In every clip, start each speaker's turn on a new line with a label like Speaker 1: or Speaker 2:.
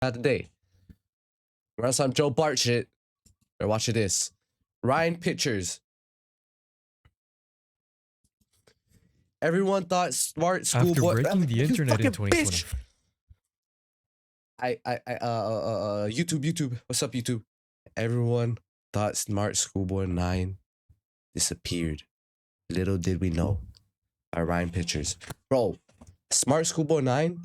Speaker 1: Not today. We're on some Joe Bart shit. Or watch this. Ryan Pictures. Everyone thought smart schoolboy.
Speaker 2: After breaking the internet in 2020.
Speaker 1: YouTube. What's up, YouTube? Everyone thought Smart Schoolboy 9 disappeared. Little did we know. By Ryan Pictures. Bro, Smart Schoolboy 9?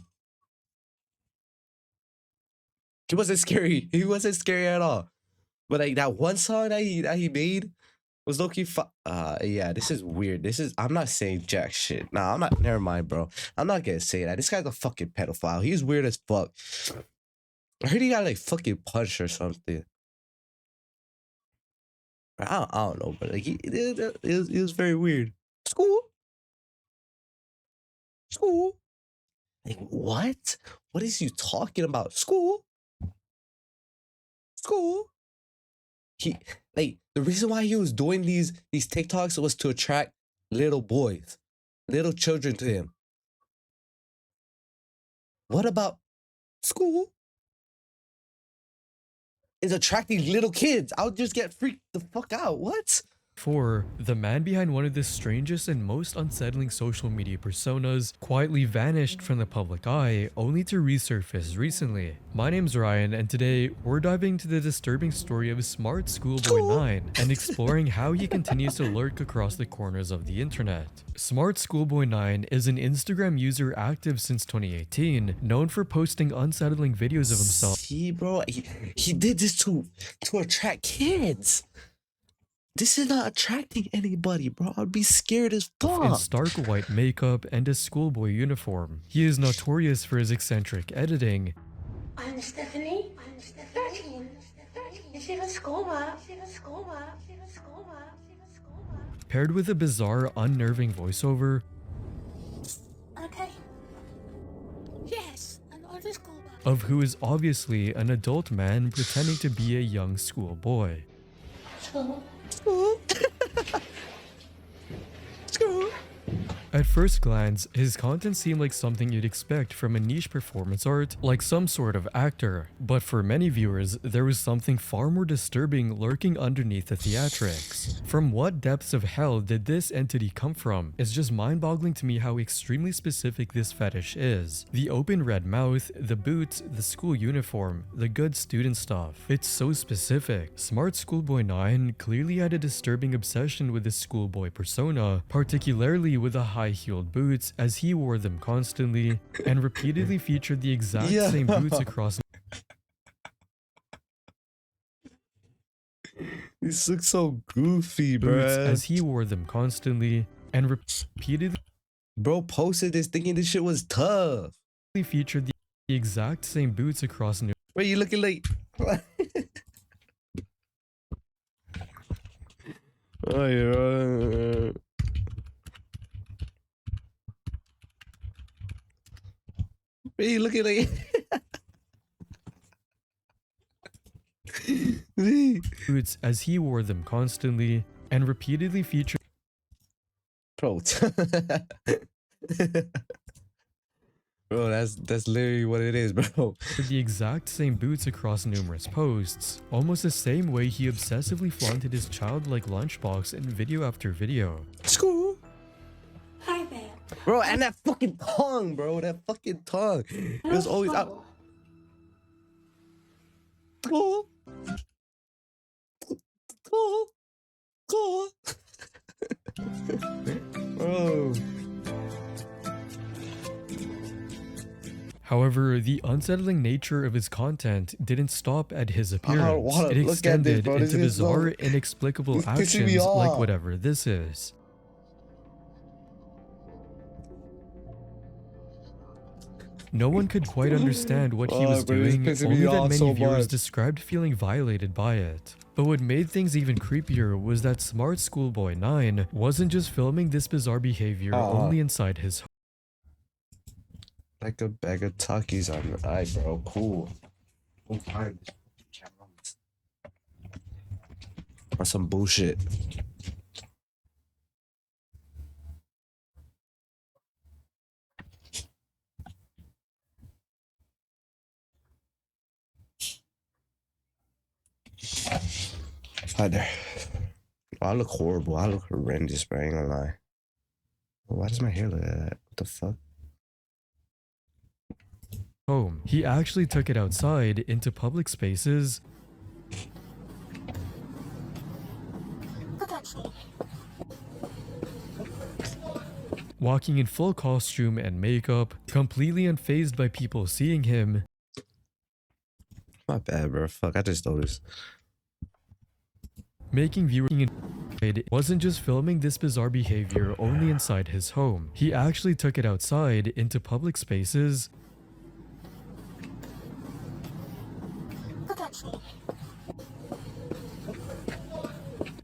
Speaker 1: He wasn't scary. He wasn't scary at all. But like that one song that he made was low-key yeah, this is weird. I'm not saying jack shit. Nah, I'm not, never mind, bro. I'm not gonna say that. This guy's a fucking pedophile. He's weird as fuck. I heard he got like fucking punched or something. I don't know, but like it was very weird. School. Like what? What is you talking about? School. He like the reason why he was doing these TikToks was to attract little boys, little children to him. What about school? Is attracting little kids. I'll just get freaked the fuck out. What?
Speaker 2: 4. The man behind one of the strangest and most unsettling social media personas quietly vanished from the public eye, only to resurface recently. My name's Ryan, and today we're diving into the disturbing story of Smart Schoolboy 9 and exploring how he continues to lurk across the corners of the internet. Smart Schoolboy 9 is an Instagram user active since 2018, known for posting unsettling videos of himself.
Speaker 1: See, bro, he did this to attract kids. This is not attracting anybody, bro. I'd be scared as fuck.
Speaker 2: In stark white makeup and a schoolboy uniform. He is notorious for his eccentric editing.
Speaker 3: I'm Stephanie. 13. Is it a schoolboy?
Speaker 2: Paired with a bizarre, unnerving voiceover.
Speaker 3: Okay. Yes, another schoolboy.
Speaker 2: Of who is obviously an adult man pretending to be a young schoolboy.
Speaker 3: School.
Speaker 2: At first glance, his content seemed like something you'd expect from a niche performance art, like some sort of actor. But for many viewers, there was something far more disturbing lurking underneath the theatrics. From what depths of hell did this entity come from? It's just mind-boggling to me how extremely specific this fetish is. The open red mouth, the boots, the school uniform, the good student stuff. It's so specific. Smart Schoolboy 9 clearly had a disturbing obsession with the schoolboy persona, particularly with the high-heeled boots, as he wore them constantly and repeatedly featured the exact same boots across.
Speaker 1: This looks so goofy, bro.
Speaker 2: Boots as he wore them constantly and repeatedly.
Speaker 1: Bro posted this thinking this shit was tough.
Speaker 2: Featured the exact same boots across.
Speaker 1: Wait, you looking like? Oh yeah. Wait, you looking like?
Speaker 2: Boots as he wore them constantly and repeatedly featured.
Speaker 1: Bro. Bro, that's literally what it is, bro.
Speaker 2: The exact same boots across numerous posts, almost the same way he obsessively flaunted his childlike lunchbox in video after video.
Speaker 1: School.
Speaker 3: Hi there.
Speaker 1: Bro, and that fucking tongue, bro. That fucking tongue. It was always out. School. Bro.
Speaker 2: However, the unsettling nature of his content didn't stop at his appearance. It extended into bizarre, inexplicable actions like whatever this is. No one could quite understand what he was doing, only that many viewers described feeling violated by it. But what made things even creepier was that Smart Schoolboy 9 wasn't just filming this bizarre behavior only inside his home.
Speaker 1: Like a bag of Takis on your eye, bro. Cool. Or some bullshit. Hi there. Oh, I look horrible. I look horrendous, bro. I ain't gonna lie. Why does my hair look like that? What the fuck?
Speaker 2: home. He actually took it outside into public spaces, walking in full costume and makeup, completely unfazed by people seeing him,
Speaker 1: My bad, bro. Fuck, I just noticed.
Speaker 2: making viewers wasn't just filming this bizarre behavior only inside his home. He actually took it outside into public spaces,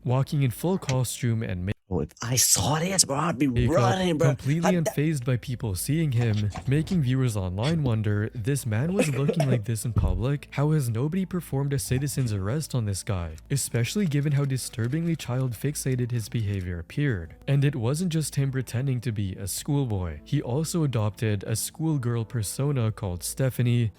Speaker 2: walking in full costume and makeup,
Speaker 1: Oh, if I saw this, bro, I'd be running, bro.
Speaker 2: completely unfazed by people seeing him, making viewers online wonder, this man was looking like this in public? How has nobody performed a citizen's arrest on this guy? Especially given how disturbingly child fixated his behavior appeared. And it wasn't just him pretending to be a schoolboy. He also adopted a schoolgirl persona called Stephanie,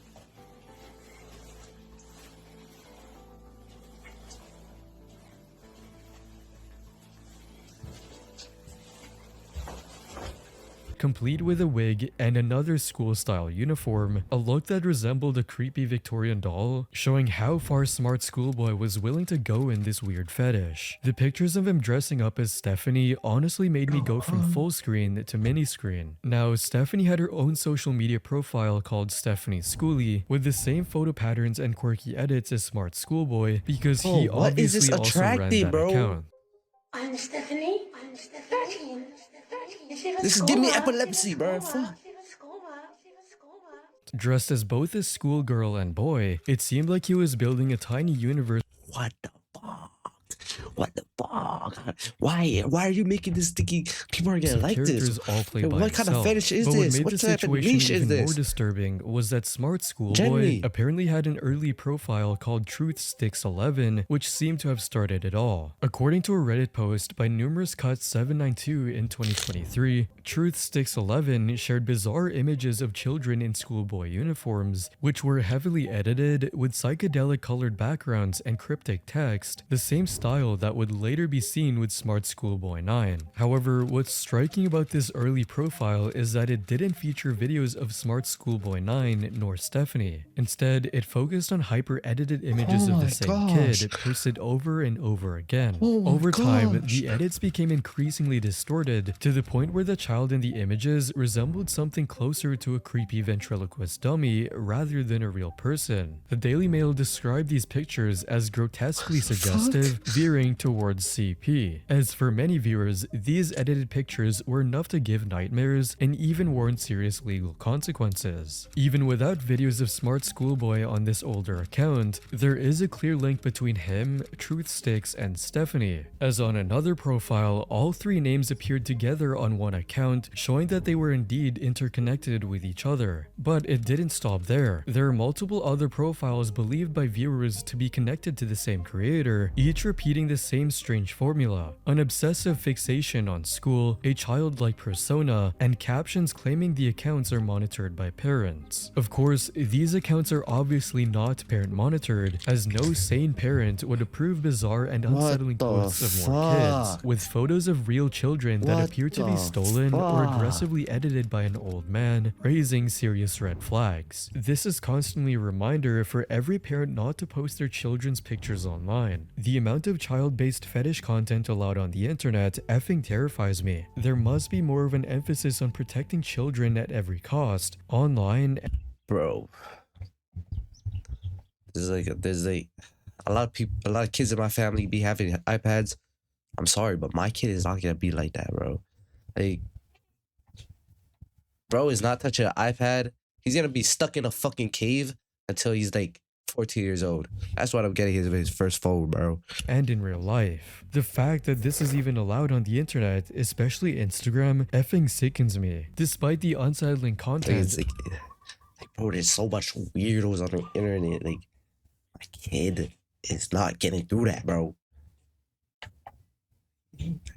Speaker 2: complete with a wig and another school-style uniform, a look that resembled a creepy Victorian doll, showing how far Smart Schoolboy was willing to go in this weird fetish. The pictures of him dressing up as Stephanie honestly made me go from full screen to mini screen. Now, Stephanie had her own social media profile called Stephanie Schoolie, with the same photo patterns and quirky edits as Smart Schoolboy, because he
Speaker 1: what is this
Speaker 2: obviously also ran
Speaker 1: attractive,
Speaker 2: that
Speaker 1: bro?
Speaker 2: account.
Speaker 3: I'm Stephanie. 13.
Speaker 1: This is giving me epilepsy, bro. Fuck.
Speaker 2: Dressed as both a schoolgirl and boy, it seemed like he was building a tiny universe.
Speaker 1: What the fuck? What the fuck? Why are you making this sticky? People are gonna like
Speaker 2: Characters
Speaker 1: this.
Speaker 2: all play
Speaker 1: Yo,
Speaker 2: by
Speaker 1: what kind of
Speaker 2: itself.
Speaker 1: fetish is
Speaker 2: But what
Speaker 1: this?
Speaker 2: made
Speaker 1: What
Speaker 2: the
Speaker 1: type of
Speaker 2: situation
Speaker 1: niche is
Speaker 2: even more
Speaker 1: this?
Speaker 2: disturbing was that Smart Schoolboy
Speaker 1: Jenny.
Speaker 2: apparently had an early profile called Truthsticks11, which seemed to have started it all. According to a Reddit post by Numerous Cuts 792 in 2023, Truthsticks11 shared bizarre images of children in schoolboy uniforms, which were heavily edited with psychedelic colored backgrounds and cryptic text, the same style that would later be seen with SMARTSCHOOLBOY9. However, what's striking about this early profile is that it didn't feature videos of SMARTSCHOOLBOY9 nor Stephanie. Instead, it focused on hyper-edited images
Speaker 1: Oh
Speaker 2: of the
Speaker 1: my
Speaker 2: same
Speaker 1: gosh.
Speaker 2: kid posted over and over again.
Speaker 1: Oh my
Speaker 2: Over time,
Speaker 1: gosh.
Speaker 2: the edits became increasingly distorted to the point where the child in the images resembled something closer to a creepy ventriloquist dummy rather than a real person. The Daily Mail described these pictures as grotesquely suggestive, veering towards CP. As for many viewers, these edited pictures were enough to give nightmares and even warrant serious legal consequences. Even without videos of Smart Schoolboy on this older account, there is a clear link between him, Truthsticks, and Stephanie, as on another profile, all three names appeared together on one account, showing that they were indeed interconnected with each other. But it didn't stop there. There are multiple other profiles believed by viewers to be connected to the same creator, each repeating the same strange formula: an obsessive fixation on school, a childlike persona, and captions claiming the accounts are monitored by parents. Of course, these accounts are obviously not parent monitored, as no sane parent would approve bizarre and unsettling
Speaker 1: the
Speaker 2: posts of more kids,
Speaker 1: fuck?
Speaker 2: with photos of real children that
Speaker 1: What
Speaker 2: appear to be
Speaker 1: the
Speaker 2: stolen or
Speaker 1: fuck?
Speaker 2: aggressively edited by an old man, raising serious red flags. This is constantly a reminder for every parent not to post their children's pictures online. The amount of child-based fetish content allowed on the internet effing terrifies me. There must be more of an emphasis on protecting children at every cost, online.
Speaker 1: Bro. There's like a lot of kids in my family be having iPads. I'm sorry, but my kid is not gonna be like that, bro. Like, bro is not touching an iPad. He's gonna be stuck in a fucking cave until he's like 14 years old. That's what I'm getting his first phone, bro.
Speaker 2: And in real life. The fact that this is even allowed on the internet, especially Instagram, effing sickens me. Despite the unsettling
Speaker 1: Like,
Speaker 2: content,
Speaker 1: it's like, bro, there's so much weirdos on the internet. Like, my kid is not getting through that, bro.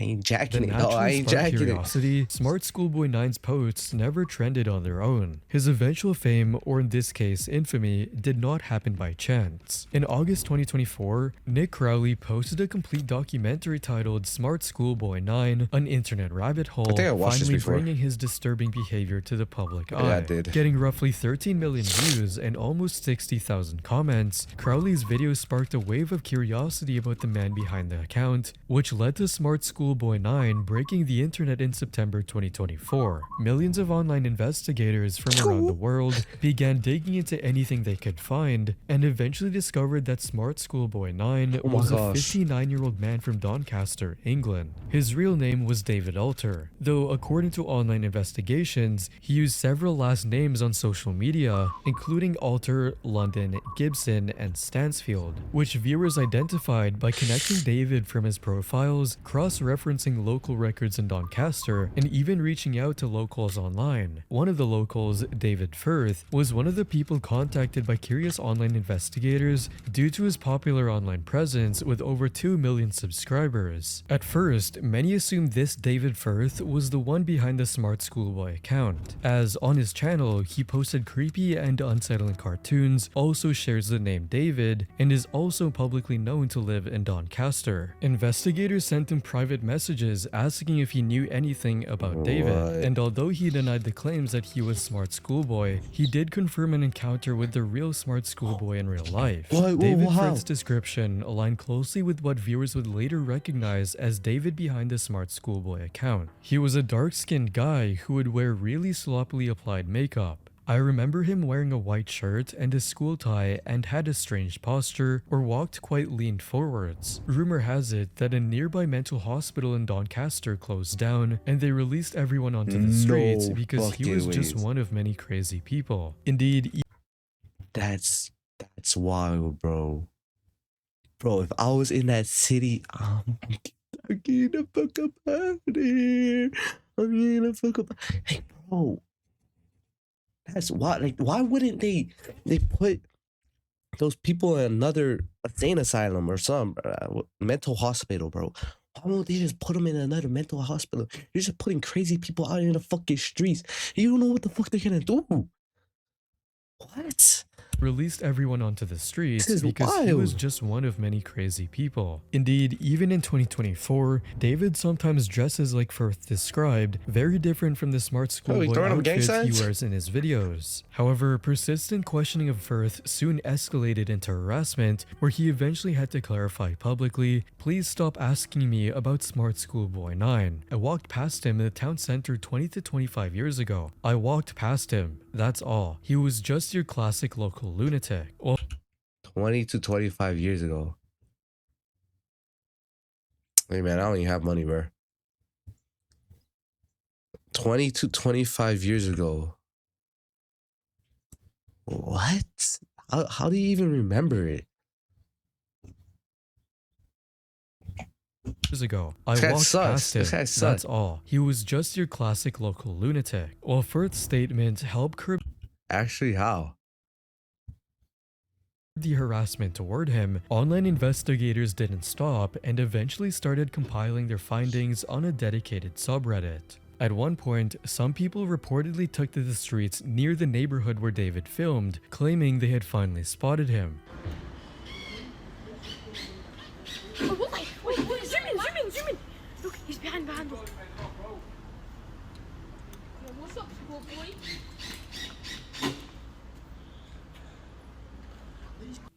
Speaker 1: I ain't
Speaker 2: The
Speaker 1: jacking it. No,
Speaker 2: natural
Speaker 1: I ain't
Speaker 2: spark
Speaker 1: jacking it.
Speaker 2: curiosity, SmartSchoolBoy9's posts never trended on their own. His eventual fame, or in this case infamy, did not happen by chance. In August 2024, Nick Crowley posted a complete documentary titled SmartSchoolBoy9, An Internet Rabbit Hole,
Speaker 1: think I watched this
Speaker 2: finally
Speaker 1: before.
Speaker 2: bringing his disturbing behavior to the public
Speaker 1: Yeah, I
Speaker 2: eye.
Speaker 1: did.
Speaker 2: Getting roughly 13 million views and almost 60,000 comments, Crowley's video sparked a wave of curiosity about the man behind the account, which led to SmartSchoolBoy9 breaking the internet in September 2024. Millions of online investigators from around the world began digging into anything they could find and eventually discovered that SmartSchoolBoy9
Speaker 1: Oh my
Speaker 2: was a
Speaker 1: gosh.
Speaker 2: 59-year-old man from Doncaster, England. His real name was David Alter, though according to online investigations, he used several last names on social media, including Alter, London, Gibson, and Stansfield, which viewers identified by connecting David from his profiles, cross-referencing local records in Doncaster, and even reaching out to locals online. One of the locals, David Firth, was one of the people contacted by curious online investigators due to his popular online presence with over 2 million subscribers. At first, many assumed this David Firth was the one behind the Smart Schoolboy account, as on his channel he posted creepy and unsettling cartoons, also shares the name David, and is also publicly known to live in Doncaster. Investigators sent him private messages asking if he knew anything about David,
Speaker 1: What?
Speaker 2: and although he denied the claims that he was Smart Schoolboy, he did confirm an encounter with the real Smart Schoolboy in real life.
Speaker 1: What?
Speaker 2: David
Speaker 1: How?
Speaker 2: Firth's description aligned closely with what viewers would later recognize as David behind the Smart Schoolboy account. He was a dark-skinned guy who would wear really sloppily applied makeup. I remember him wearing a white shirt and a school tie and had a strange posture or walked quite leaned forwards. Rumor has it that a nearby mental hospital in Doncaster closed down and they released everyone onto the streets
Speaker 1: No
Speaker 2: because he was
Speaker 1: fucking
Speaker 2: just
Speaker 1: ways.
Speaker 2: one of many crazy people. Indeed,
Speaker 1: That's wild, bro. Bro, if I was in that city, I'm getting the fuck up out of here. I'm getting the fuck up. Hey, bro. That's why. Like, why wouldn't they put those people in another insane asylum or some mental hospital, bro? Why won't they just put them in another mental hospital? You're just putting crazy people out in the fucking streets. You don't know what the fuck they're gonna do. What?
Speaker 2: released everyone onto the streets
Speaker 1: This is
Speaker 2: because he was
Speaker 1: wild.
Speaker 2: just one of many crazy people. Indeed, even in 2024, David sometimes dresses like Firth described, very different from the Smart Schoolboy
Speaker 1: throwing up gang
Speaker 2: outfits
Speaker 1: signs?
Speaker 2: he wears in his videos. However, persistent questioning of Firth soon escalated into harassment, where he eventually had to clarify publicly, "Please stop asking me about Smart Schoolboy 9. I walked past him in the town center 20 to 25 years ago. I walked past him. That's all. He was just your classic local lunatic." Well,
Speaker 1: 20 to 25 years ago. Hey man, I don't even have money, bro. 20 to 25 years ago. What? How do you even remember it?
Speaker 2: years ago. I
Speaker 1: This guy
Speaker 2: walked
Speaker 1: sucks.
Speaker 2: past him.
Speaker 1: This guy sucks.
Speaker 2: That's all. He was just your classic local lunatic. While Firth's statement helped curb
Speaker 1: Actually, how?
Speaker 2: the harassment toward him, online investigators didn't stop and eventually started compiling their findings on a dedicated subreddit. At one point, some people reportedly took to the streets near the neighborhood where David filmed, claiming they had finally spotted him.
Speaker 3: Oh, wait, zoom in. Look, he's behind. Yo, what's up, schoolboy?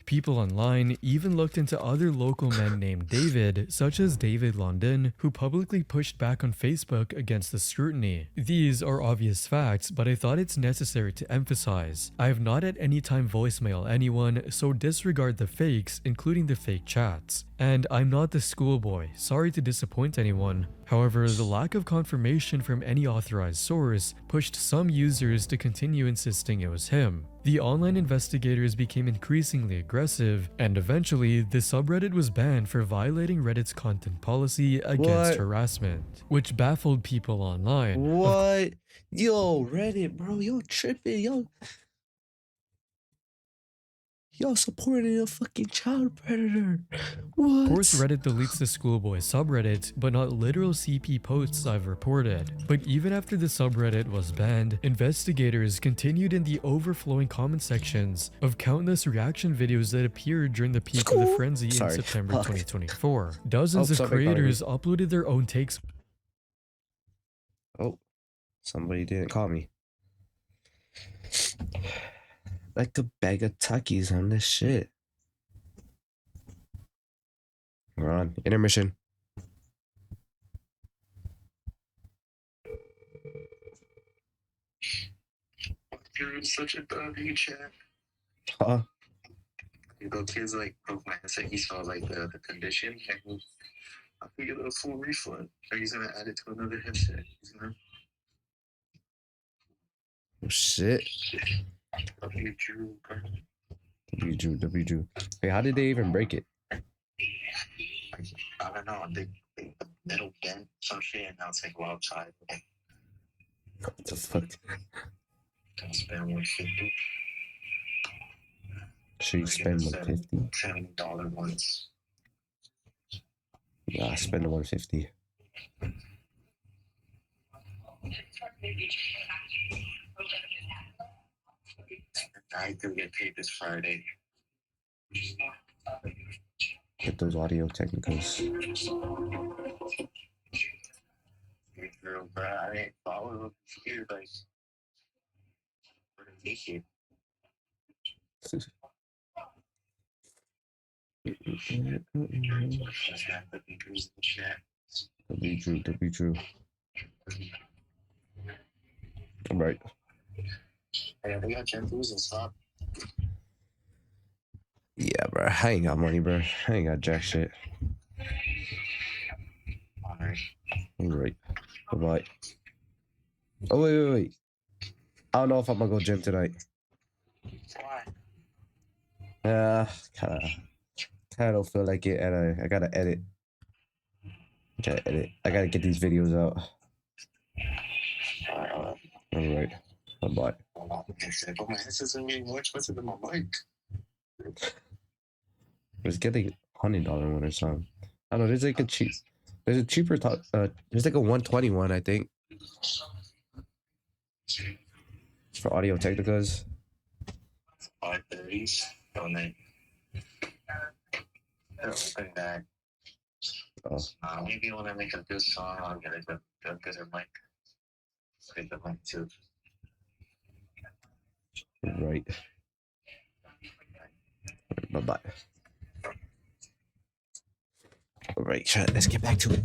Speaker 2: People online even looked into other local men named David, such as David London, who publicly pushed back on Facebook against the scrutiny. These are obvious facts, but I thought it's necessary to emphasize. I have not at any time voicemail anyone, so disregard the fakes, including the fake chats. And I'm not the schoolboy, sorry to disappoint anyone. However, the lack of confirmation from any authorized source pushed some users to continue insisting it was him. The online investigators became increasingly aggressive, and eventually, the subreddit was banned for violating Reddit's content policy against
Speaker 1: What?
Speaker 2: harassment, which baffled people online.
Speaker 1: What? Yo, Reddit, bro. Yo, tripping. Y'all supporting a fucking child predator. What?
Speaker 2: Of course, Reddit deletes the schoolboy subreddit, but not literal CP posts I've reported. But even after the subreddit was banned, investigators continued in the overflowing comment sections of countless reaction videos that appeared during the peak of the frenzy in September 2024. Dozens of creators uploaded their own takes.
Speaker 1: Oh, somebody didn't call me. Like a bag of Takis on this shit. We're on intermission.
Speaker 4: You're such a doggy chat.
Speaker 1: Huh?
Speaker 4: The kid's like broke my headset. He saw like the condition, and I could get a full refund. So he's gonna add it to another headset. He's gonna
Speaker 1: Oh shit.
Speaker 4: W Drew.
Speaker 1: W Drew. Hey, how did they even break it?
Speaker 4: I don't know. They the metal bent some shit, and now it's like outside.
Speaker 1: What the fuck?
Speaker 4: Gonna spend 150.
Speaker 1: Should you spend 150?
Speaker 4: $70 once.
Speaker 1: Yeah, I spend the 150.
Speaker 4: I do get paid this Friday.
Speaker 1: Get those audio technicals.
Speaker 4: Girl, bro, I ain't following you like. For the ticket. Just have the fingers in the chat.
Speaker 1: W Drew. All right.
Speaker 4: Hey, they got Jeffries and stop.
Speaker 1: Yeah, bro. I ain't got money, bro. I ain't got jack shit.
Speaker 4: Alright.
Speaker 1: All right. Bye-bye. Oh, wait. I don't know if I'm gonna go gym tonight.
Speaker 4: Why?
Speaker 1: Kind of don't feel like it, and I gotta edit. I gotta get these videos out. All right. Bye-bye.
Speaker 4: But my headset's gonna be more expensive than my mic.
Speaker 1: Let's get a $100 one or something. I don't know. There's like a cheaper there's like a 120 one, I think, for audio technicals.
Speaker 4: 530s. Donate. Open that.
Speaker 1: Oh,
Speaker 4: Maybe when I make a good song, I'll get a good mic. Get the mic too.
Speaker 1: right. Bye-bye. All right, chat. Let's get back to it.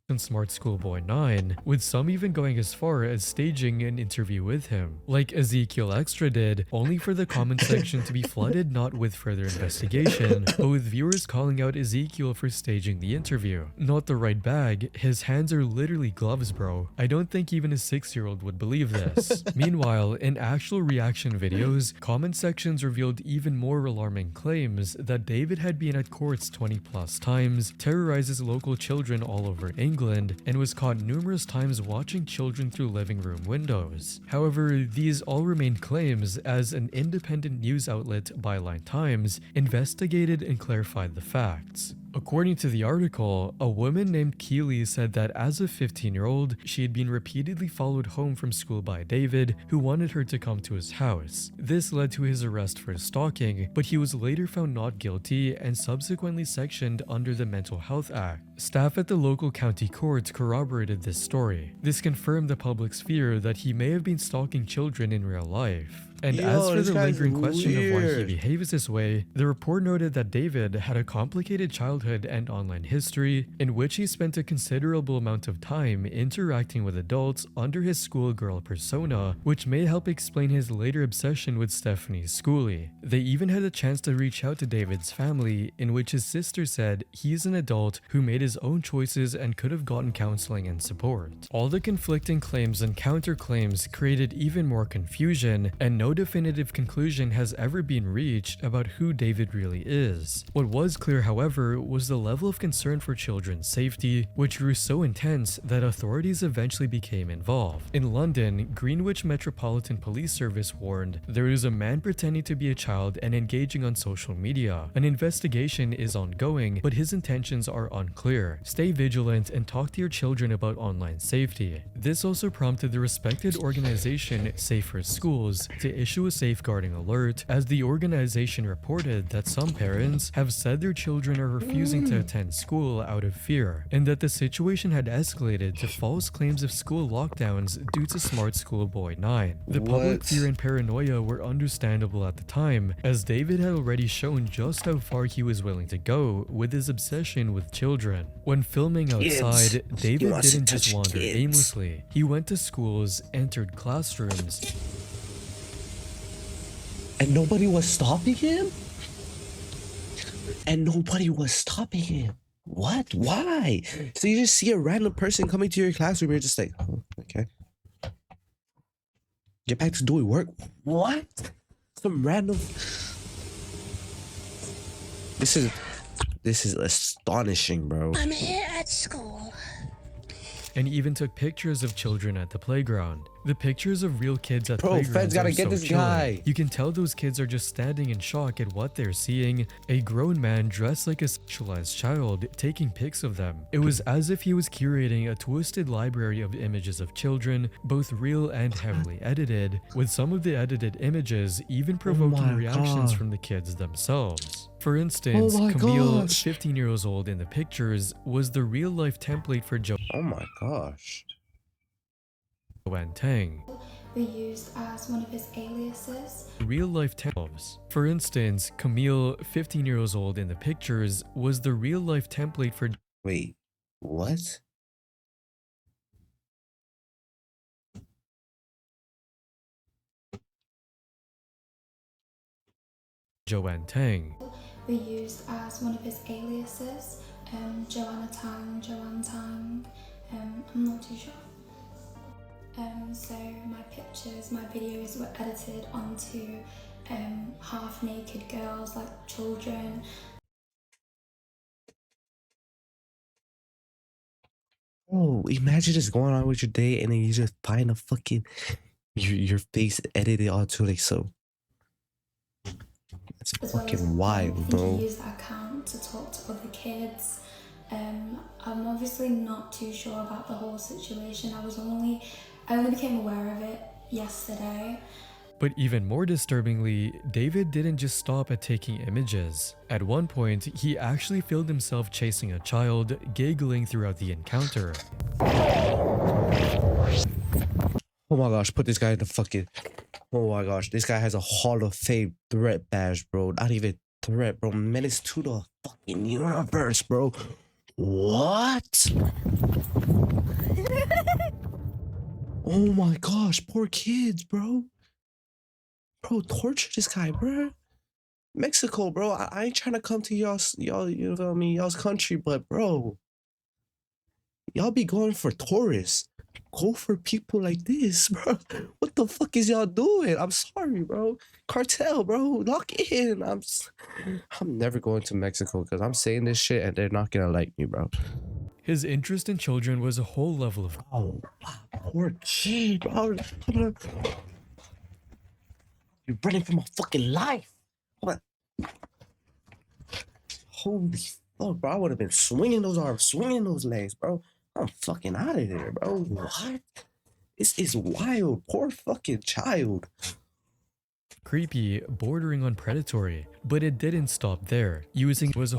Speaker 2: And SMARTSCHOOLBOY9, with some even going as far as staging an interview with him, like Ezekiel Extra did, only for the comment section to be flooded not with further investigation, but with viewers calling out Ezekiel for staging the interview. Not the right bag, his hands are literally gloves, bro. I don't think even a 6-year-old would believe this. Meanwhile, in actual reaction videos, comment sections revealed even more alarming claims that David had been at courts 20+ times, terrorizes local children all over England, and was caught numerous times watching children through living room windows. However, these all remained claims, as an independent news outlet, Byline Times, investigated and clarified the facts. According to the article, a woman named Keely said that as a 15-year-old, she had been repeatedly followed home from school by David, who wanted her to come to his house. This led to his arrest for stalking, but he was later found not guilty and subsequently sectioned under the Mental Health Act. Staff at the local county court corroborated this story. This confirmed the public's fear that he may have been stalking children in real life. And as for the lingering question of why he behaves this way, the report noted that David had a complicated childhood and online history in which he spent a considerable amount of time interacting with adults under his schoolgirl persona, which may help explain his later obsession with Stephanie Schooley. They even had a chance to reach out to David's family, in which his sister said he's an adult who made his his own choices and could have gotten counseling and support. All the conflicting claims and counterclaims created even more confusion, and no definitive conclusion has ever been reached about who David really is. What was clear, however, was the level of concern for children's safety, which grew so intense that authorities eventually became involved. In London, Greenwich Metropolitan Police Service warned there is a man pretending to be a child and engaging on social media. An investigation is ongoing, but his intentions are unclear. Stay vigilant and talk to your children about online safety. This also prompted the respected organization Safer Schools to issue a safeguarding alert, as the organization reported that some parents have said their children are refusing to attend school out of fear, and that the situation had escalated to false claims of school lockdowns due to SMARTSCHOOLBOY9. The public fear and paranoia were understandable at the time, as David had already shown just how far he was willing to go with his obsession with children. When filming outside, David didn't just wander aimlessly. He went to schools, entered classrooms,
Speaker 1: And nobody was stopping him? And nobody was stopping him. What? Why? So you just see a random person coming to your classroom, you're just like, oh, okay. Get back to doing work. What? Some random. This is astonishing, bro.
Speaker 3: I'm here at school.
Speaker 2: and even took pictures of children at the playground. The pictures of real kids at
Speaker 1: Bro,
Speaker 2: playgrounds
Speaker 1: Fed's gotta
Speaker 2: are
Speaker 1: get
Speaker 2: so
Speaker 1: this
Speaker 2: chilling.
Speaker 1: guy.
Speaker 2: You can tell those kids are just standing in shock at what they're seeing. A grown man dressed like a sexualized child taking pics of them. It was as if he was curating a twisted library of images of children, both real and heavily edited, with some of the edited images even provoking
Speaker 1: my
Speaker 2: reactions
Speaker 1: God.
Speaker 2: from the kids themselves. For instance,
Speaker 1: Oh my
Speaker 2: Camille,
Speaker 1: gosh.
Speaker 2: 15 years old in the pictures, was the real-life template for
Speaker 1: Oh my gosh.
Speaker 2: Joanne Tang.
Speaker 5: Were used as one of his aliases.
Speaker 2: Real-life templates. For instance, Camille, 15 years old in the pictures, was the real-life template for
Speaker 1: Wait, what?
Speaker 2: Joanne Tang.
Speaker 5: Were used as one of his aliases. Joanna Tang, Joanne Tang. I'm not too sure. So my pictures, my videos were edited onto half-naked girls, like children.
Speaker 1: Oh, imagine just going on with your day and then you just find a fucking your face edited onto like so. That's
Speaker 5: As well as,
Speaker 1: fucking
Speaker 5: I
Speaker 1: wild,
Speaker 5: think
Speaker 1: bro.
Speaker 5: he used that account to talk to other kids. I'm obviously not too sure about the whole situation. I only became aware of it yesterday.
Speaker 2: But even more disturbingly, David didn't just stop at taking images. At one point, he actually filmed himself chasing a child, giggling throughout the encounter.
Speaker 1: Oh my gosh, put this guy in the fucking. Oh my gosh, this guy has a Hall of Fame threat badge, bro. Not even threat, bro. Menace to the fucking universe, bro. What? Oh my gosh, poor kids, bro. Bro, torture this guy, bro. Mexico, bro. I ain't trying to come to y'all, you know what I mean, y'all's country, but bro, y'all be going for tourists. Go for people like this, bro. What the fuck is y'all doing? I'm sorry, bro. Cartel, bro. Lock in. I'm never going to Mexico because I'm saying this shit and they're not gonna like me, bro.
Speaker 2: His interest in children was a whole level of
Speaker 1: Oh, poor kid, bro. You're running for my fucking life. What? Holy fuck, bro. I would have been swinging those arms, swinging those legs, bro. I'm fucking out of there, bro. What? This is wild. Poor fucking child.
Speaker 2: creepy, bordering on predatory. But it didn't stop there. Using was a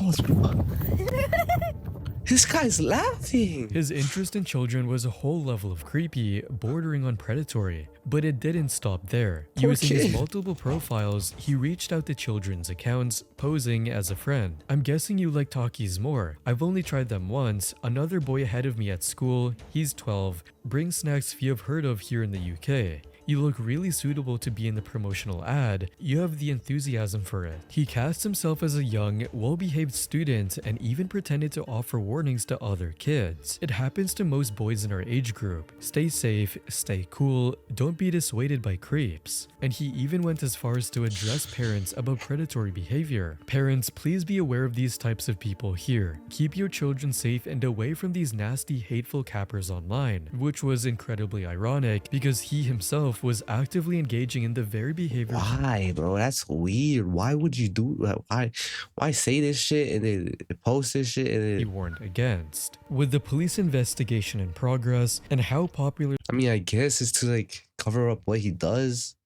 Speaker 1: This guy's laughing.
Speaker 2: His interest in children was a whole level of creepy, bordering on predatory. But it didn't stop there.
Speaker 1: Poor
Speaker 2: Using his
Speaker 1: kid.
Speaker 2: multiple profiles, he reached out to children's accounts, posing as a friend. I'm guessing you like Takis more. I've only tried them once. Another boy ahead of me at school, he's 12, brings snacks you've heard of here in the UK. You look really suitable to be in the promotional ad. You have the enthusiasm for it. He cast himself as a young, well-behaved student and even pretended to offer warnings to other kids. It happens to most boys in our age group. Stay safe, stay cool, don't be dissuaded by creeps. And he even went as far as to address parents about predatory behavior. Parents, please be aware of these types of people here. Keep your children safe and away from these nasty, hateful cappers online, which was incredibly ironic because he himself was actively engaging in the very behavior.
Speaker 1: Why, bro? That's weird. Why would you do that? Why say this shit and then post this shit and
Speaker 2: he
Speaker 1: then...
Speaker 2: warned against. With the police investigation in progress and how popular
Speaker 1: I mean, I guess it's to like cover up what he does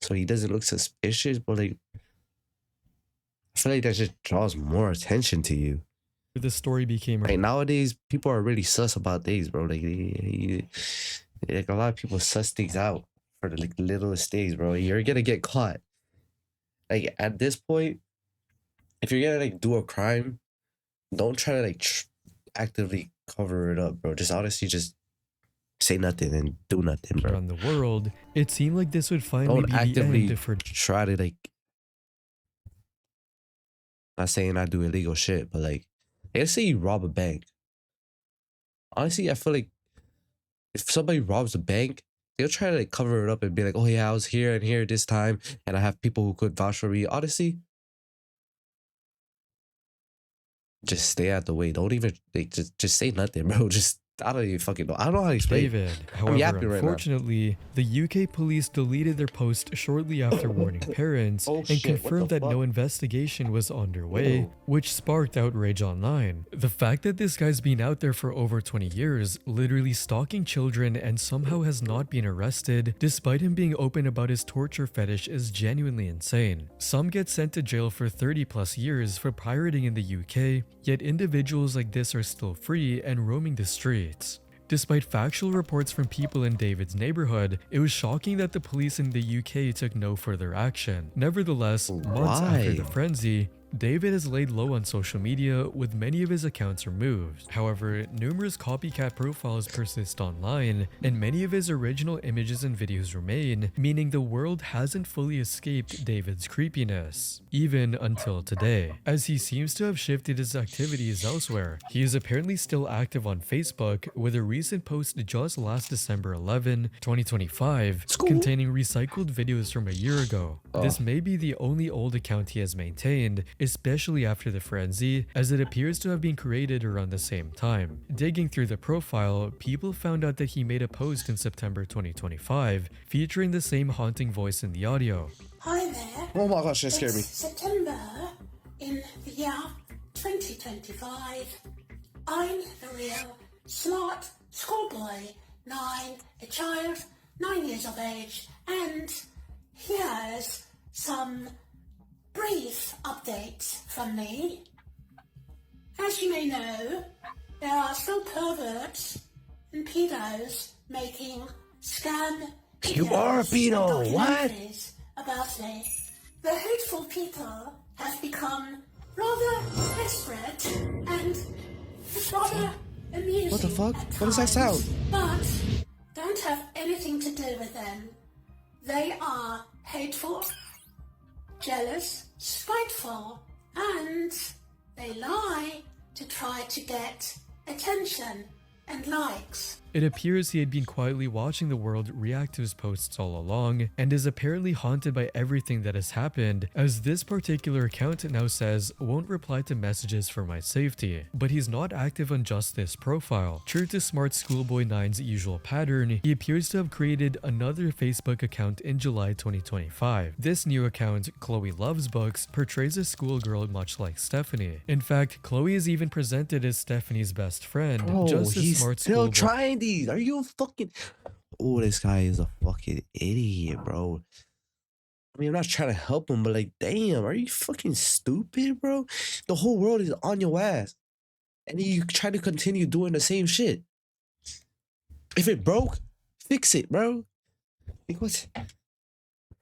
Speaker 1: so he doesn't look suspicious, but like I feel like that just draws more attention to you.
Speaker 2: the story became,
Speaker 1: Like nowadays, people are really sus about things, bro. Like, like a lot of people suss things out for the like littlest things, bro. You're gonna get caught. Like at this point, if you're gonna like do a crime, don't try to like actively cover it up, bro. Just honestly, just say nothing and do nothing, bro.
Speaker 2: around the world, it seemed like this would finally
Speaker 1: Don't
Speaker 2: be the
Speaker 1: actively
Speaker 2: end for
Speaker 1: try to like. Not saying I do illegal shit, but like, let's say you rob a bank. Honestly, I feel like if somebody robs a bank, they'll try to like cover it up and be like, "Oh yeah, I was here and here this time, and I have people who could vouch for me." Honestly, just stay out the way. Don't even like just say nothing, bro. Just I don't even fucking know. I don't know how to explain.
Speaker 2: David.
Speaker 1: I'm
Speaker 2: However,
Speaker 1: yapping right now.
Speaker 2: unfortunately, the UK police deleted their post shortly after warning parents
Speaker 1: Oh,
Speaker 2: and
Speaker 1: shit, what
Speaker 2: confirmed
Speaker 1: the
Speaker 2: that no
Speaker 1: fuck?
Speaker 2: investigation was underway,
Speaker 1: Ew.
Speaker 2: which sparked outrage online. The fact that this guy's been out there for over 20 years, literally stalking children and somehow has not been arrested, despite him being open about his torture fetish, is genuinely insane. Some get sent to jail for 30 plus years for pirating in the UK, yet individuals like this are still free and roaming the streets. Despite factual reports from people in David's neighborhood, it was shocking that the police in the UK took no further action. Nevertheless, months after the
Speaker 1: Why?
Speaker 2: frenzy, David has laid low on social media with many of his accounts removed. However, numerous copycat profiles persist online, and many of his original images and videos remain, meaning the world hasn't fully escaped David's creepiness, even until today. As he seems to have shifted his activities elsewhere, he is apparently still active on Facebook, with a recent post just last December 11, 2025, containing recycled videos from a year ago. This may be the only old account he has maintained, especially after the frenzy, as it appears to have been created around the same time. Digging through the profile, people found out that he made a post in September 2025 featuring the same haunting voice in the audio.
Speaker 3: Hi there.
Speaker 1: Oh my gosh, that scared me.
Speaker 3: It's September in the year 2025. I'm the real smart schoolboy 9, a child 9 years of age, and here's some brief updates from me. As you may know, there are still perverts and pedos making scam
Speaker 1: You are a
Speaker 3: videos and
Speaker 1: pedo, what?
Speaker 3: documentaries about me. The hateful people have become rather desperate and it's rather amusing.
Speaker 1: What the fuck?
Speaker 3: at
Speaker 1: What does that
Speaker 3: times,
Speaker 1: sound?
Speaker 3: But don't have anything to do with them. They are hateful, jealous, spiteful, and they lie to try to get attention and likes.
Speaker 2: It appears he had been quietly watching the world react to his posts all along, and is apparently haunted by everything that has happened, as this particular account now says, "Won't reply to messages for my safety." But he's not active on just this profile. True to SMARTSCHOOLBOY9's usual pattern, he appears to have created another Facebook account in July 2025. This new account, Chloe Loves Books, portrays a schoolgirl much like Stephanie. In fact, Chloe is even presented as Stephanie's best friend,
Speaker 1: Bro,
Speaker 2: just as
Speaker 1: he's
Speaker 2: Smart
Speaker 1: still
Speaker 2: Schoolboy.
Speaker 1: trying these. Are you fucking... Oh, this guy is a fucking idiot, bro. I mean, I'm not trying to help him, but like, damn, are you fucking stupid, bro? The whole world is on your ass. And you try to continue doing the same shit. If it broke, fix it, bro. Like, what?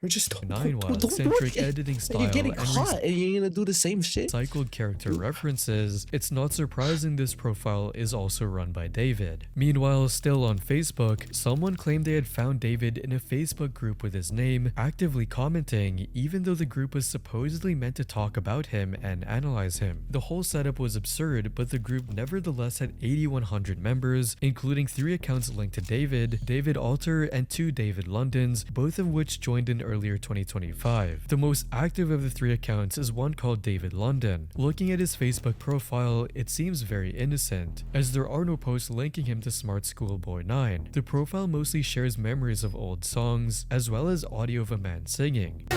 Speaker 1: Or just
Speaker 2: Nine while
Speaker 1: don't
Speaker 2: eccentric
Speaker 1: work.
Speaker 2: editing
Speaker 1: And
Speaker 2: style
Speaker 1: you're getting
Speaker 2: and
Speaker 1: caught and you're gonna do the same shit.
Speaker 2: recycled character references, it's not surprising this profile is also run by David. Meanwhile, still on Facebook, someone claimed they had found David in a Facebook group with his name, actively commenting, even though the group was supposedly meant to talk about him and analyze him. The whole setup was absurd, but the group nevertheless had 8,100 members, including 3 accounts linked to David, David Alter, and 2 David Londons, both of which joined in earlier 2025. The most active of the 3 accounts is one called David London. Looking at his Facebook profile, it seems very innocent, as there are no posts linking him to SMARTSCHOOLBOY9. The profile mostly shares memories of old songs, as well as audio of a man singing.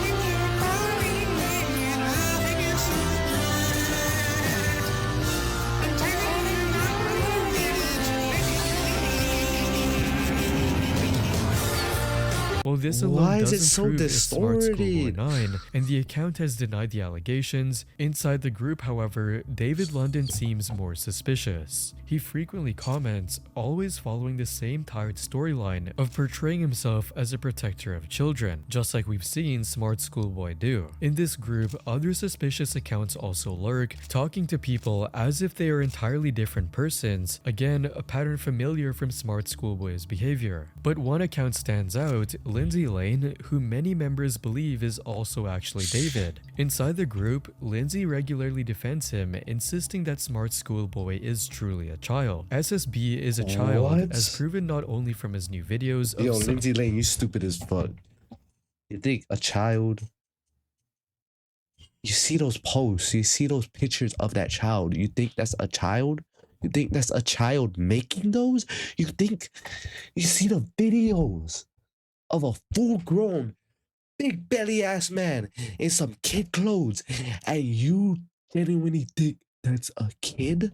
Speaker 2: Well, this alone
Speaker 1: Why is it
Speaker 2: doesn't
Speaker 1: so
Speaker 2: prove it's
Speaker 1: distorted?
Speaker 2: SMARTSCHOOLBOY9, and the account has denied the allegations. Inside the group, however, David London seems more suspicious. He frequently comments, always following the same tired storyline of portraying himself as a protector of children, just like we've seen SMARTSCHOOLBOY do. In this group, other suspicious accounts also lurk, talking to people as if they are entirely different persons, again, a pattern familiar from SMARTSCHOOLBOY's behavior. But one account stands out, Lindsay Lane, who many members believe is also actually David. Inside the group, Lindsay regularly defends him, insisting that SMARTSCHOOLBOY is truly a child. SSB is a child,
Speaker 1: What?
Speaker 2: as proven not only from his new videos of
Speaker 1: Yo,
Speaker 2: some
Speaker 1: Lindsay Lane, you stupid as fuck. You think a child? You see those posts, you see those pictures of that child. You think that's a child? You think that's a child making those? You think you see the videos of a full-grown, big belly ass man in some kid clothes, and you genuinely think that's a kid?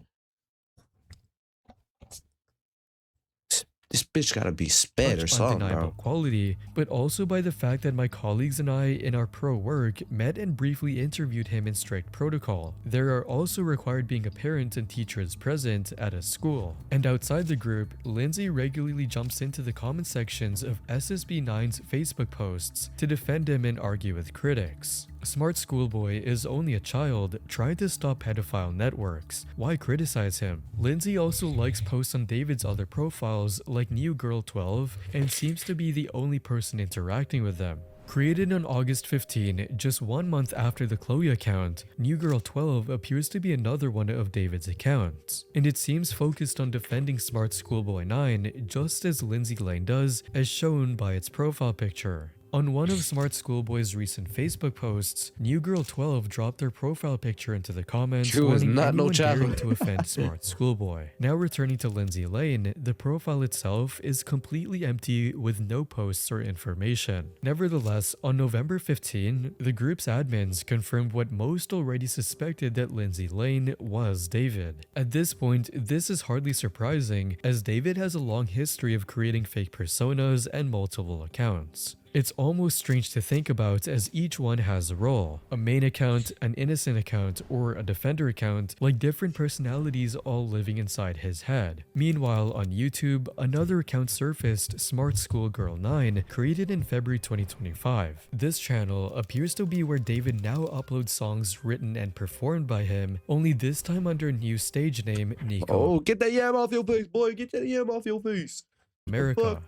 Speaker 1: This bitch gotta be sped or
Speaker 2: such
Speaker 1: something,
Speaker 2: undeniable
Speaker 1: bro.
Speaker 2: quality, but also by the fact that my colleagues and I in our pro work met and briefly interviewed him in strict protocol. There are also required being a parent and teachers present at a school. And outside the group, Lindsay regularly jumps into the comment sections of SSB9's Facebook posts to defend him and argue with critics. SMARTSCHOOLBOY is only a child trying to stop pedophile networks. Why criticize him? Lindsay also likes posts on David's other profiles like New Girl 12 and seems to be the only person interacting with them. Created on August 15, just 1 month after the Chloe account, New Girl 12 appears to be another one of David's accounts, and it seems focused on defending SMARTSCHOOLBOY9 just as Lindsay Lane does, as shown by its profile picture. On one of SMARTSCHOOLBOY's recent Facebook posts, New Girl 12 dropped their profile picture into the comments,
Speaker 1: She was
Speaker 2: warning
Speaker 1: not no
Speaker 2: anyone daring
Speaker 1: child.
Speaker 2: to offend SMARTSCHOOLBOY. Now returning to Lindsay Lane, the profile itself is completely empty with no posts or information. Nevertheless, on November 15, the group's admins confirmed what most already suspected, that Lindsay Lane was David. At this point, this is hardly surprising, as David has a long history of creating fake personas and multiple accounts. It's almost strange to think about, as each one has a role. A main account, an innocent account, or a defender account, like different personalities all living inside his head. Meanwhile, on YouTube, another account surfaced, SmartSchoolGirl9, created in February 2025. This channel appears to be where David now uploads songs written and performed by him, only this time under a new stage name, Nico
Speaker 1: Oh, get that yam off your face, boy. Get that yam off your face.
Speaker 2: America.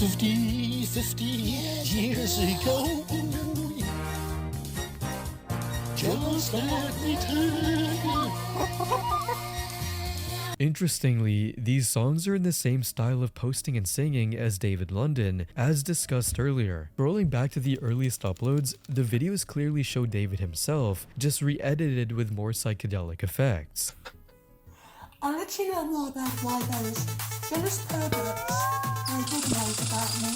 Speaker 6: 50 years ago, just like we time.
Speaker 2: Interestingly, these songs are in the same style of posting and singing as David London, as discussed earlier. Scrolling back to the earliest uploads, the videos clearly show David himself, just re-edited with more psychedelic effects.
Speaker 3: I'll let you know more about why those jealous perverts are good knows about me.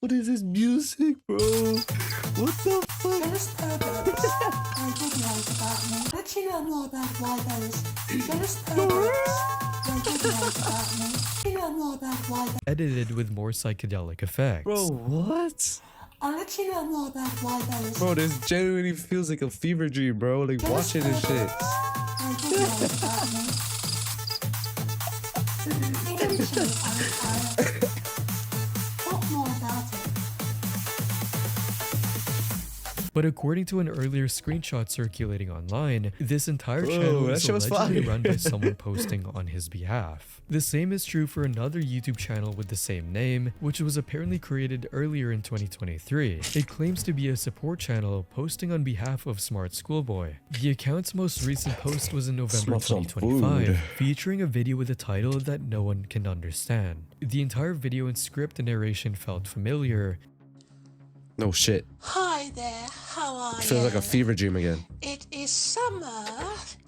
Speaker 1: What is this music, bro? What the fuck?
Speaker 3: Jealous perverts are good knows about me. I'll let you know more about why those jealous perverts are good knows about me. You know more about why
Speaker 2: Edited with more psychedelic effects.
Speaker 1: Bro, what?
Speaker 3: I'll let you know more about why those.
Speaker 1: Bro, this genuinely feels like a fever dream, bro. Like watching this shit.
Speaker 3: I did know about me. Eventually, I'll talk more about it.
Speaker 2: But according to an earlier screenshot circulating online, this entire
Speaker 1: Whoa,
Speaker 2: channel
Speaker 1: that
Speaker 2: is
Speaker 1: shit was
Speaker 2: allegedly
Speaker 1: fire.
Speaker 2: run by someone posting on his behalf. The same is true for another YouTube channel with the same name, which was apparently created earlier in 2023. It claims to be a support channel posting on behalf of Smart Schoolboy. The account's most recent post was in November
Speaker 1: Smell some
Speaker 2: 2025,
Speaker 1: food.
Speaker 2: featuring a video with a title that no one can understand. The entire video and script and narration felt familiar.
Speaker 1: No shit.
Speaker 3: Hi there, how are you?
Speaker 1: Feels like a fever dream again.
Speaker 3: It is summer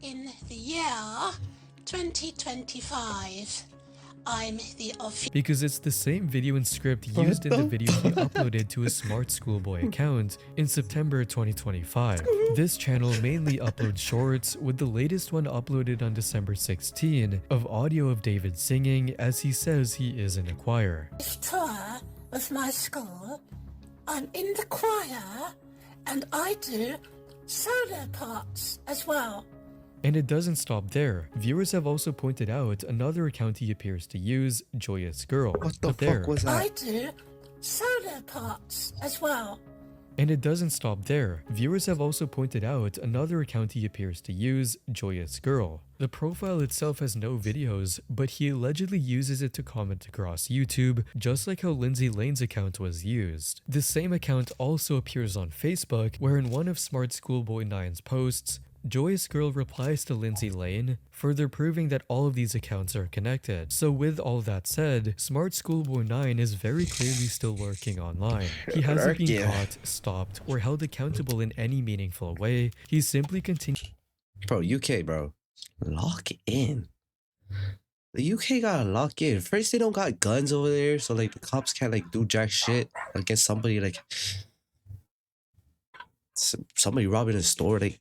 Speaker 3: in the year 2025. I'm the official.
Speaker 2: Because it's the same video and script used in the video he uploaded to his Smart Schoolboy account in September 2025. This channel mainly uploads shorts, with the latest one uploaded on December 16 of audio of David singing as he says he is in a choir.
Speaker 3: tour with my school. I'm in the choir and I do solo parts as well.
Speaker 2: And it doesn't stop there. Viewers have also pointed out another account he appears to use, Joyous Girl.
Speaker 1: What the
Speaker 2: But there.
Speaker 1: fuck was
Speaker 3: I
Speaker 1: that?
Speaker 3: do solo parts as well.
Speaker 2: And it doesn't stop there. Viewers have also pointed out another account he appears to use, Joyous Girl. The profile itself has no videos, but he allegedly uses it to comment across YouTube, just like how Lindsay Lane's account was used. The same account also appears on Facebook, where in one of SmartSchoolBoy9's posts, Joyous Girl replies to Lindsay Lane, further proving that all of these accounts are connected. So with all that said, SmartSchoolBoy9 is very clearly still lurking online. He hasn't been
Speaker 1: Lurking.
Speaker 2: caught, stopped, or held accountable in any meaningful way. He simply continues.
Speaker 1: Bro, UK, bro. Lock in. The UK gotta lock in. First, they don't got guns over there, so like the cops can't like do jack shit against somebody like somebody robbing a store. Like,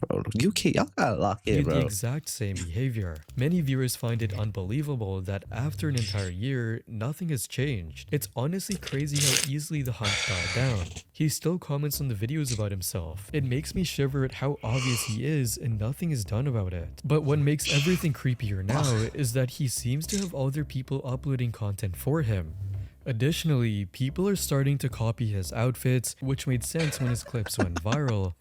Speaker 1: bro, UK, y'all gotta lock in,
Speaker 2: The
Speaker 1: bro.
Speaker 2: exact same behavior. Many viewers find it unbelievable that after an entire year, nothing has changed. It's honestly crazy how easily the hunt died down. He still comments on the videos about himself. It makes me shiver at how obvious he is and nothing is done about it. But what makes everything creepier now is that he seems to have other people uploading content for him. Additionally, people are starting to copy his outfits, which made sense when his clips went viral.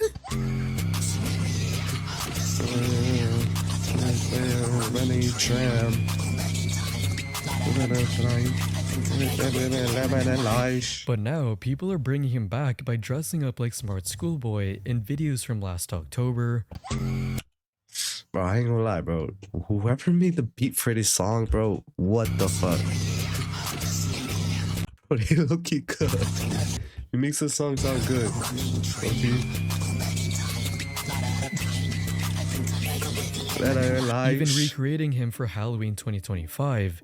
Speaker 2: But now, people are bringing him back by dressing up like Smart Schoolboy in videos from last October.
Speaker 1: Bro, I ain't gonna lie, bro. Whoever made the beat for this song, bro, what the fuck? Bro, they look-y good. He makes the song sound good.
Speaker 2: Even recreating him for Halloween 2025.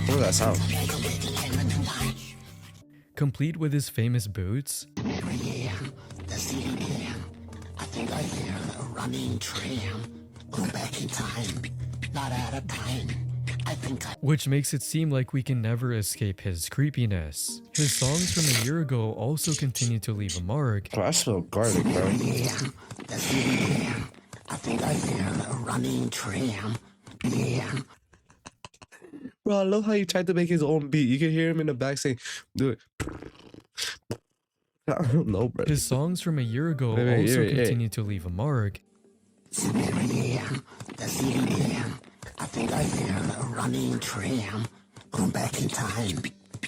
Speaker 1: What was that sound?
Speaker 2: Complete with his famous boots.
Speaker 6: I think I hear a running tram. Go back in time, not out of time. I think I.
Speaker 2: Which makes it seem like we can never escape his creepiness. His songs from a year ago also continue to leave a mark.
Speaker 1: Bro, I smell garlic, bro.
Speaker 6: I think I hear a running tram. Yeah.
Speaker 1: Bro, I love how he tried to make his own beat. You can hear him in the back saying, do it. I don't know, bro.
Speaker 2: His songs from a year ago
Speaker 1: Wait,
Speaker 2: also
Speaker 1: yeah.
Speaker 2: continue to leave a mark.
Speaker 6: I think I hear a running tram. Go back in time,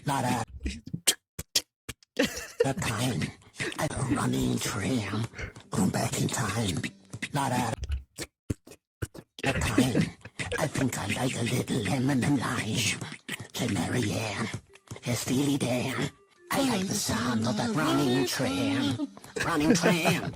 Speaker 6: not out of time. A running tram. Go back in time, not out of time. I think I like a little lemon and lime. Hey, Marianne, hey, Steely Dan. I like the sound of that running tram. Running tram.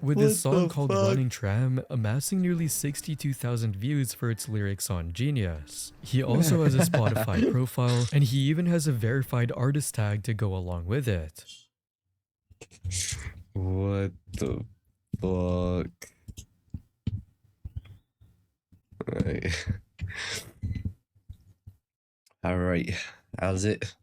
Speaker 2: With his
Speaker 1: What
Speaker 2: song
Speaker 1: the
Speaker 2: called
Speaker 1: fuck?
Speaker 2: Running Tram amassing nearly 62,000 views for its lyrics on Genius. He also has a Spotify profile, and he even has a verified artist tag to go along with it.
Speaker 1: What the fuck? All right. How's it?